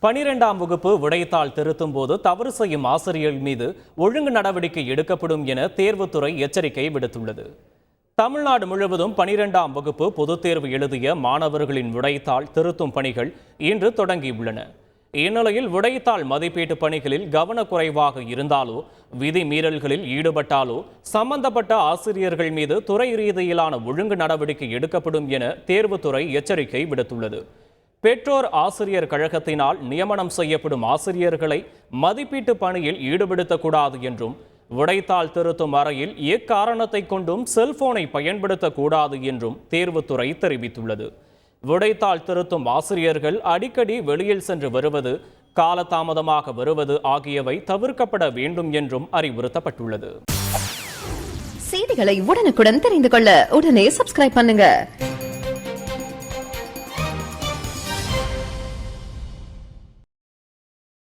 12ஆம் வகுப்பு விடைத்தாள் திருத்தும் போது தவறு செய்யும் ஆசிரியர்கள் மீது ஒழுங்கு நடவடிக்கை எடுக்கப்படும் என தேர்வுத்துறை எச்சரிக்கை விடுத்துள்ளது. தமிழ்நாடு முழுவதும் 12ஆம் வகுப்பு பொதுத் தேர்வு எழுதிய மாணவர்களின் விடைத்தாள் திருத்தும் பணிகள் இன்று தொடங்கியுள்ளன. இந்நிலையில் விடைத்தாள் மதிப்பீட்டு பணிகளில் கவனக்குறைவாக இருந்தாலோ விதி மீறல்களில் ஈடுபட்டாலோ சம்பந்தப்பட்ட ஆசிரியர்கள் மீது துறை ரீதியிலான ஒழுங்கு நடவடிக்கை எடுக்கப்படும் என தேர்வுத்துறை எச்சரிக்கை விடுத்துள்ளது. பெற்றோர் ஆசிரியர் கழகத்தினால் நியமனம் செய்யப்படும் ஆசிரியர்களை மதிப்பீட்டு பணியில் ஈடுபடுத்தக்கூடாது என்றும், விடைத்தாள் திருத்தும் அறையில் எக்காரணத்தை கொண்டும் செல்போனை பயன்படுத்தக்கூடாது என்றும் தேர்வுத்துறை தெரிவித்துள்ளது. விடைத்தாள் திருத்தும் ஆசிரியர்கள் அடிக்கடி வெளியில் சென்று வருவது, காலதாமதமாக வருவது ஆகியவை தவிர்க்கப்பட வேண்டும் என்றும் அறிவுறுத்தப்பட்டுள்ளது. செய்திகளை உடனுக்குடன் தெரிந்து கொள்ள உடனே சப்ஸ்கிரைப் பண்ணுங்க.